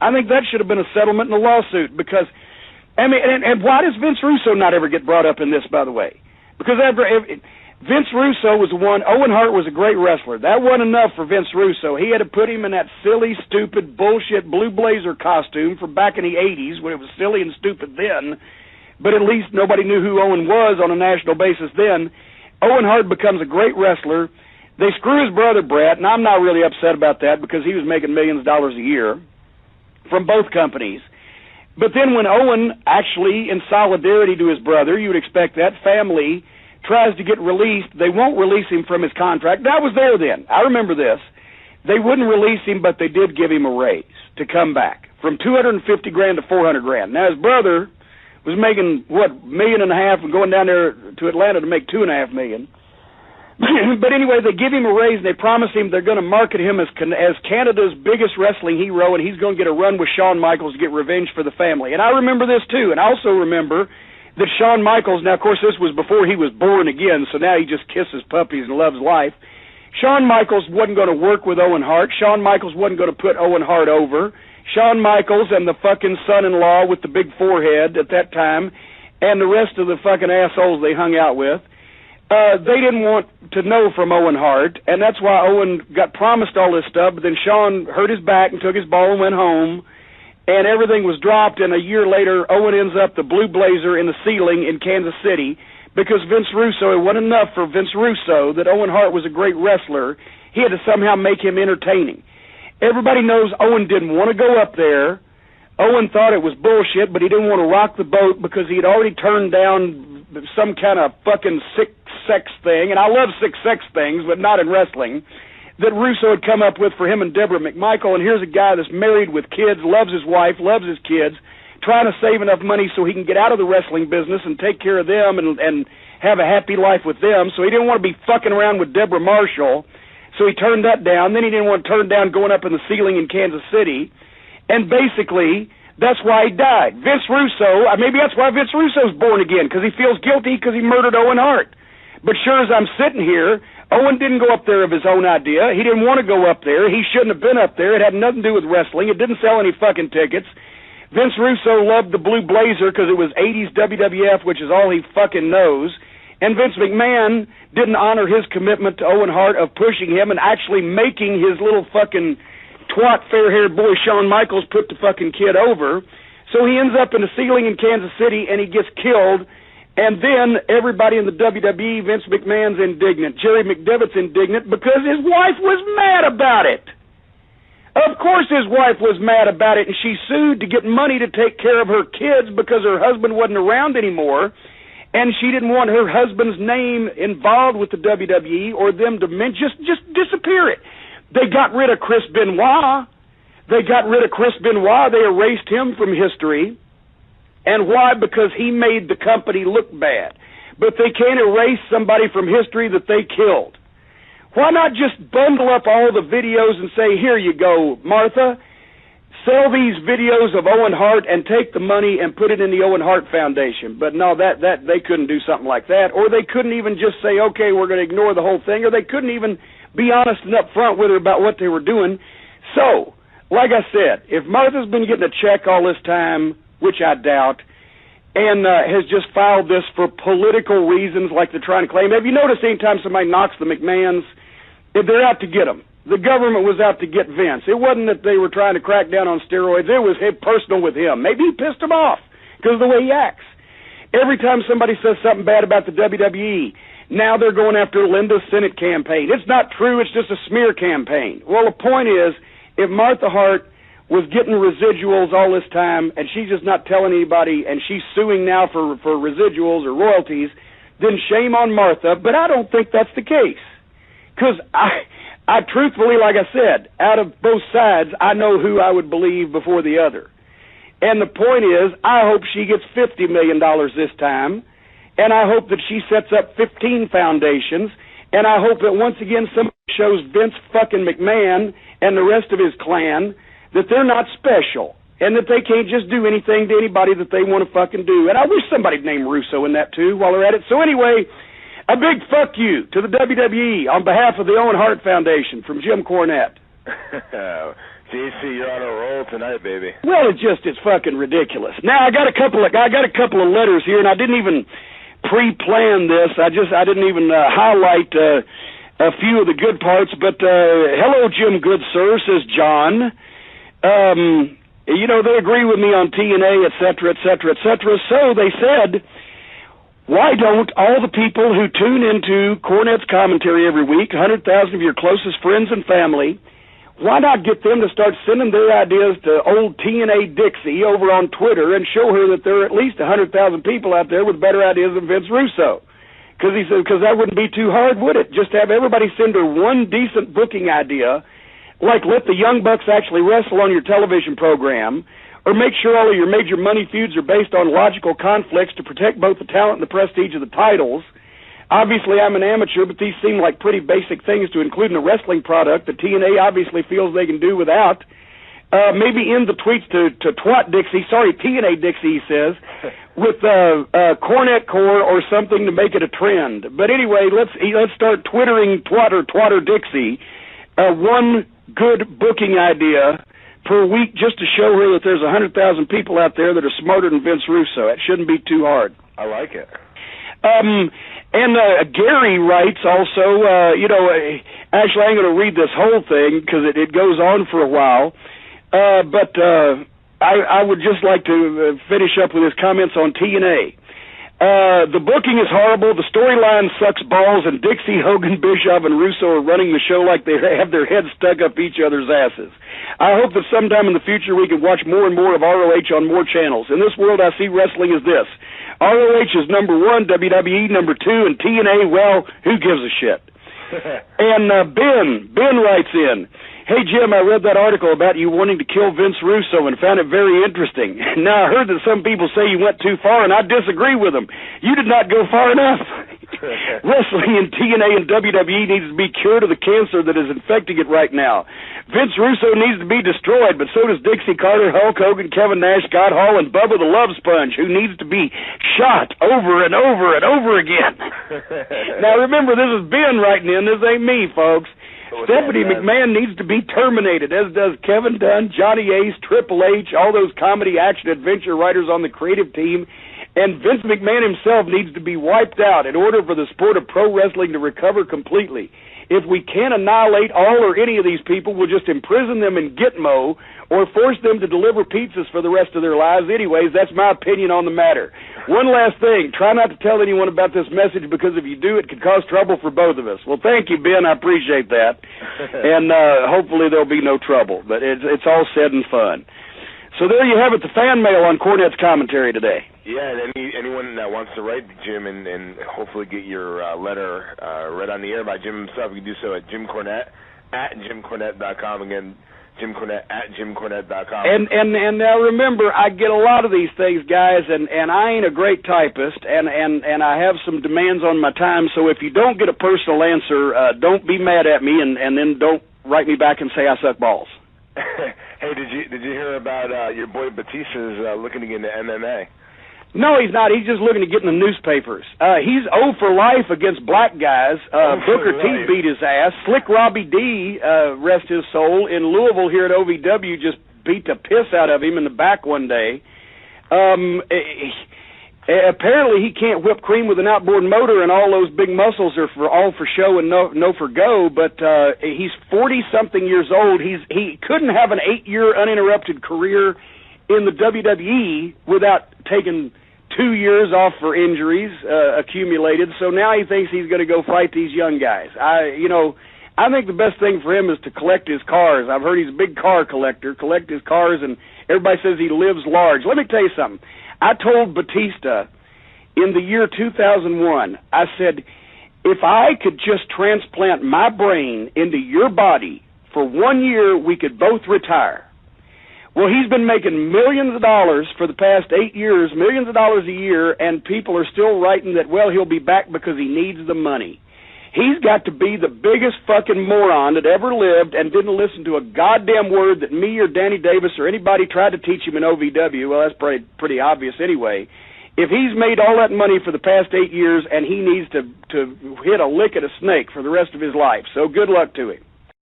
I think that should have been a settlement in a lawsuit because, I mean, and why does Vince Russo not ever get brought up in this, by the way? Because Vince Russo was the one, Owen Hart was a great wrestler. That wasn't enough for Vince Russo. He had to put him in that silly, stupid, bullshit blue blazer costume from back in the 80s when it was silly and stupid then, but at least nobody knew who Owen was on a national basis then. Owen Hart becomes a great wrestler. They screw his brother Bret, and I'm not really upset about that because he was making millions of dollars a year from both companies. But then when Owen, actually in solidarity to his brother, you would expect that family tries to get released, they won't release him from his contract. I was there then. I remember this. They wouldn't release him, but they did give him a raise to come back from $250,000 to $400,000. Now his brother was making, $1.5 million and going down there to Atlanta to make $2.5 million. But anyway, they give him a raise and they promise him they're going to market him as Canada's biggest wrestling hero, and he's going to get a run with Shawn Michaels to get revenge for the family. And I remember this too, and I also remember that Shawn Michaels, now of course this was before he was born again, so now he just kisses puppies and loves life. Shawn Michaels wasn't going to work with Owen Hart. Shawn Michaels wasn't going to put Owen Hart over. Shawn Michaels and the fucking son-in-law with the big forehead at that time and the rest of the fucking assholes they hung out with, they didn't want to know from Owen Hart, and that's why Owen got promised all this stuff, but then Shawn hurt his back and took his ball and went home, and everything was dropped, and a year later Owen ends up the blue blazer in the ceiling in Kansas City because Vince Russo, it wasn't enough for Vince Russo that Owen Hart was a great wrestler. He had to somehow make him entertaining. Everybody knows Owen didn't want to go up there. Owen thought it was bullshit, but he didn't want to rock the boat because he had already turned down some kind of fucking sick sex thing, and I love sick sex things, but not in wrestling, that Russo had come up with for him and Deborah McMichael, and here's a guy that's married with kids, loves his wife, loves his kids, trying to save enough money so he can get out of the wrestling business and take care of them and have a happy life with them, so he didn't want to be fucking around with Deborah Marshall. So he turned that down. Then he didn't want to turn down going up in the ceiling in Kansas City. And basically, that's why he died. Vince Russo, maybe that's why Vince Russo's born again, because he feels guilty because he murdered Owen Hart. But sure as I'm sitting here, Owen didn't go up there of his own idea. He didn't want to go up there. He shouldn't have been up there. It had nothing to do with wrestling. It didn't sell any fucking tickets. Vince Russo loved the blue blazer because it was 80s WWF, which is all he fucking knows. And Vince McMahon didn't honor his commitment to Owen Hart of pushing him and actually making his little fucking twat fair-haired boy Shawn Michaels put the fucking kid over. So he ends up in the ceiling in Kansas City and he gets killed. And then everybody in the WWE, Vince McMahon's indignant. Jerry McDevitt's indignant because his wife was mad about it. Of course his wife was mad about it, and she sued to get money to take care of her kids because her husband wasn't around anymore. And she didn't want her husband's name involved with the WWE or them to just disappear it. They got rid of Chris Benoit. They erased him from history. And why? Because he made the company look bad. But they can't erase somebody from history that they killed. Why not just bundle up all the videos and say, here you go, Martha, sell these videos of Owen Hart and take the money and put it in the Owen Hart Foundation. But no, that they couldn't do something like that. Or they couldn't even just say, okay, we're going to ignore the whole thing. Or they couldn't even be honest and upfront with her about what they were doing. So, like I said, if Martha's been getting a check all this time, which I doubt, and has just filed this for political reasons like they're trying to claim. Have you noticed any time somebody knocks the McMahons, they're out to get them? The government was out to get Vince. It wasn't that they were trying to crack down on steroids. It was personal with him. Maybe he pissed him off because of the way he acts. Every time somebody says something bad about the WWE, now they're going after Linda's Senate campaign. It's not true. It's just a smear campaign. Well, the point is, if Martha Hart was getting residuals all this time and she's just not telling anybody and she's suing now for residuals or royalties, then shame on Martha. But I don't think that's the case. Because I truthfully, like I said, out of both sides, I know who I would believe before the other. And the point is, I hope she gets $50 million this time, and I hope that she sets up 15 foundations, and I hope that once again somebody shows Vince fucking McMahon and the rest of his clan that they're not special, and that they can't just do anything to anybody that they want to fucking do. And I wish somebody'd name Russo in that too while they're at it. So anyway, a big fuck you to the WWE on behalf of the Owen Hart Foundation from Jim Cornette. JC, you're on a roll tonight, baby. Well, it's fucking ridiculous. Now I got a couple of letters here, and I didn't even pre-plan this. I didn't even highlight a few of the good parts. But hello, Jim Good Sir, says John. You know, they agree with me on TNA, et cetera, et cetera, et cetera. So they said, why don't all the people who tune into Cornette's commentary every week, 100,000 of your closest friends and family, why not get them to start sending their ideas to old TNA Dixie over on Twitter and show her that there are at least 100,000 people out there with better ideas than Vince Russo? Because he said, because that wouldn't be too hard, would it? Just have everybody send her one decent booking idea, like let the Young Bucks actually wrestle on your television program, or make sure all of your major money feuds are based on logical conflicts to protect both the talent and the prestige of the titles. Obviously, I'm an amateur, but these seem like pretty basic things to include in a wrestling product that TNA obviously feels they can do without. Maybe end the tweets to Twat Dixie, sorry, TNA Dixie, he says, with Cornette Core or something to make it a trend. But anyway, let's start twittering Twatter Dixie, one good booking idea per week just to show her that there's 100,000 people out there that are smarter than Vince Russo. It shouldn't be too hard. I like it. And Gary writes also, actually I'm going to read this whole thing because it goes on for a while, but I would just like to finish up with his comments on TNA. The booking is horrible, the storyline sucks balls, and Dixie, Hogan, Bischoff, and Russo are running the show like they have their heads stuck up each other's asses. I hope that sometime in the future we can watch more and more of ROH on more channels. In this world, I see wrestling as this. ROH is number 1, WWE number 2, and TNA, well, who gives a shit? And Ben writes in, hey, Jim, I read that article about you wanting to kill Vince Russo and found it very interesting. Now, I heard that some people say you went too far, and I disagree with them. You did not go far enough. Wrestling in TNA and WWE needs to be cured of the cancer that is infecting it right now. Vince Russo needs to be destroyed, but so does Dixie Carter, Hulk Hogan, Kevin Nash, Scott Hall, and Bubba the Love Sponge, who needs to be shot over and over and over again. Now, remember, this is Ben writing in. This ain't me, folks. Stephanie McMahon needs to be terminated, as does Kevin Dunn, Johnny Ace, Triple H, all those comedy, action, adventure writers on the creative team, and Vince McMahon himself needs to be wiped out in order for the sport of pro wrestling to recover completely. If we can't annihilate all or any of these people, we'll just imprison them in Gitmo or force them to deliver pizzas for the rest of their lives. Anyways, that's my opinion on the matter. One last thing. Try not to tell anyone about this message because if you do, it could cause trouble for both of us. Well, thank you, Ben. I appreciate that. And hopefully there'll be no trouble. But it's all said and fun. So there you have it, the fan mail on Cornette's commentary today. Yeah, and anyone that wants to write to Jim and hopefully get your letter read on the air by Jim himself, you can do so at Jim Cornette at JimCornette.com. Again, Jim Cornette at JimCornette.com. And now remember, I get a lot of these things, guys, and I ain't a great typist, and I have some demands on my time, so if you don't get a personal answer, don't be mad at me, and then don't write me back and say I suck balls. Hey, did you hear about your boy Batista's looking to get into MMA? No, he's not. He's just looking to get in the newspapers. He's 0 for life against black guys. Booker T beat his ass. Slick Robbie D, rest his soul, in Louisville here at OVW, just beat the piss out of him in the back one day. Apparently he can't whip cream with an outboard motor, and all those big muscles are all for show and no for go, but he's 40-something years old. He couldn't have an 8-year uninterrupted career in the WWE without taking 2 years off for injuries accumulated, so now he thinks he's going to go fight these young guys. I think the best thing for him is to collect his cars. I've heard he's a big car collector, collect his cars, and everybody says he lives large. Let me tell you something. I told Batista in the year 2001, I said, if I could just transplant my brain into your body for 1 year, we could both retire. Well, he's been making millions of dollars for the past 8 years, millions of dollars a year, and people are still writing that, well, he'll be back because he needs the money. He's got to be the biggest fucking moron that ever lived and didn't listen to a goddamn word that me or Danny Davis or anybody tried to teach him in OVW. Well, that's pretty obvious anyway. If he's made all that money for the past 8 years and he needs to hit a lick at a snake for the rest of his life, so good luck to him.